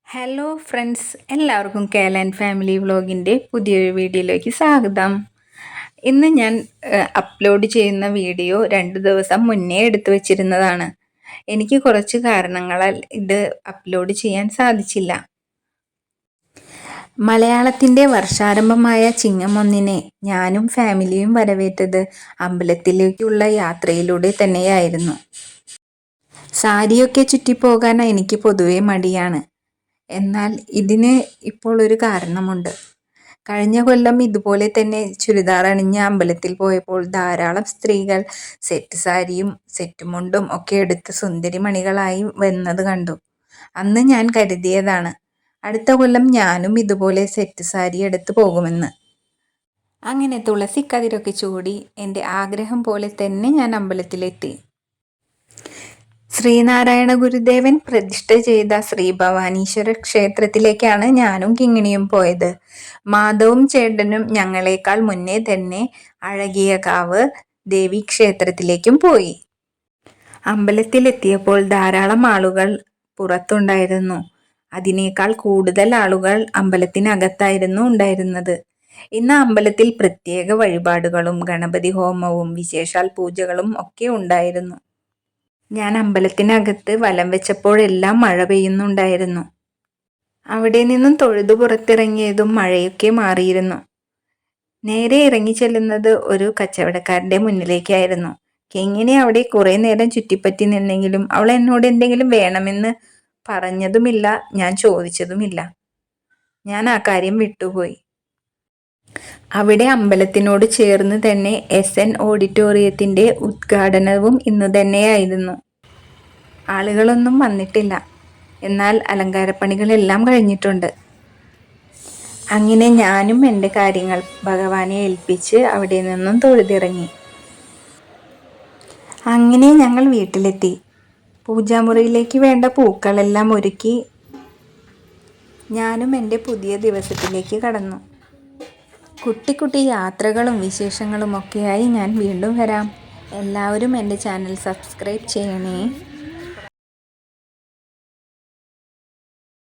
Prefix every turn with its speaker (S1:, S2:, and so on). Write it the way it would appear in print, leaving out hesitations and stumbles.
S1: Hello friends, എല്ലാവർക്കും കേലൻ family വ്ളോഗിൻ്റെ പുതിയൊരു വീഡിയോയിലേക്ക് സ്വാഗതം. ഇന്ന് ഞാൻ അപ്ലോഡ് ചെയ്യുന്ന വീഡിയോ 2 ദിവസം മുന്നേ എടുത്തു വച്ചിരുന്നതാണ്. എനിക്ക് കുറച്ച് കാരണങ്ങളാൽ ഇത് അപ്ലോഡ് ചെയ്യാൻ സാധിച്ചില്ല. മലയാളത്തിൻ്റെ വർഷാരംഭമായ ചിങ്ങം 1-നെ ഞാനും ഫാമിലിയും വരവേറ്റത് അമ്പലത്തിലേക്കുള്ള യാത്രയിലൂടെ തന്നെയായിരുന്നു. സാരിയൊക്കെ ചുറ്റിപ്പോകാൻ എനിക്ക് പൊതുവെ മടിയാണ്. എന്നാൽ ഇതിന് ഇപ്പോൾ ഒരു കാരണമുണ്ട്. കഴിഞ്ഞ കൊല്ലം ഇതുപോലെ തന്നെ ചുരിദാർ അണിഞ്ഞ് അമ്പലത്തിൽ പോയപ്പോൾ ധാരാളം സ്ത്രീകൾ സെറ്റ് സാരിയും സെറ്റ് മുണ്ടും ഒക്കെ എടുത്ത് സുന്ദരിമണികളായി വന്നത് കണ്ടു. അന്ന് ഞാൻ കരുതിയതാണ്, അടുത്ത കൊല്ലം ഞാനും ഇതുപോലെ സെറ്റ് സാരി എടുത്ത് പോകുമെന്ന്. അങ്ങനെ തുളസിക്കതിരൊക്കെ ചൂടി എൻ്റെ ആഗ്രഹം പോലെ തന്നെ ഞാൻ അമ്പലത്തിലെത്തി. ശ്രീനാരായണ ഗുരുദേവൻ പ്രതിഷ്ഠ ചെയ്ത ശ്രീ ഭവാനീശ്വര ക്ഷേത്രത്തിലേക്കാണ് ഞാനും കിങ്ങിണിയും പോയത്. മാധവും ചേട്ടനും ഞങ്ങളെക്കാൾ മുന്നേ തന്നെ അഴകിയകാവ് ദേവീക്ഷേത്രത്തിലേക്കും പോയി. അമ്പലത്തിലെത്തിയപ്പോൾ ധാരാളം ആളുകൾ പുറത്തുണ്ടായിരുന്നു. അതിനേക്കാൾ കൂടുതൽ ആളുകൾ അമ്പലത്തിനകത്തായിരുന്നു ഉണ്ടായിരുന്നത്. ഇന്ന് അമ്പലത്തിൽ പ്രത്യേക വഴിപാടുകളും ഗണപതി ഹോമവും വിശേഷാൽ പൂജകളും ഒക്കെ ഉണ്ടായിരുന്നു. ഞാൻ അമ്പലത്തിനകത്ത് വലം വെച്ചപ്പോഴെല്ലാം മഴ പെയ്യുന്നുണ്ടായിരുന്നു. അവിടെ നിന്നും തൊഴുതു പുറത്തിറങ്ങിയതും മഴയൊക്കെ മാറിയിരുന്നു. നേരെ ഇറങ്ങി ചെല്ലുന്നത് ഒരു കച്ചവടക്കാരൻ്റെ മുന്നിലേക്കായിരുന്നു. കിങ്ങിണി അവിടെ കുറേ നേരം ചുറ്റിപ്പറ്റി നിന്നെങ്കിലും അവൾ എന്നോട് എന്തെങ്കിലും വേണമെന്ന് പറഞ്ഞതുമില്ല, ഞാൻ ചോദിച്ചതുമില്ല. ഞാൻ ആ കാര്യം വിട്ടുപോയി. അവിടെ അമ്പലത്തിനോട് ചേർന്ന് തന്നെ SN ഓഡിറ്റോറിയത്തിൻ്റെ ഉദ്ഘാടനവും ഇന്ന് തന്നെയായിരുന്നു. ആളുകളൊന്നും വന്നിട്ടില്ല, എന്നാൽ അലങ്കാരപ്പണികളെല്ലാം കഴിഞ്ഞിട്ടുണ്ട്. അങ്ങനെ ഞാനും എൻ്റെ കാര്യങ്ങൾ ഭഗവാനെ ഏൽപ്പിച്ച് അവിടെ നിന്നും തൊഴുതിറങ്ങി. അങ്ങനെ ഞങ്ങൾ വീട്ടിലെത്തി. പൂജാമുറിയിലേക്ക് വേണ്ട പൂക്കളെല്ലാം ഒരുക്കി ഞാനും എൻ്റെ പുതിയ ദിവസത്തിലേക്ക് കടന്നു. കുട്ടി കുട്ടി യാത്രകളും വിശേഷങ്ങളും ഒക്കെയായി ഞാൻ വീണ്ടും വരാം. എല്ലാവരും എൻ്റെ ചാനൽ സബ്സ്ക്രൈബ് ചെയ്യണേ.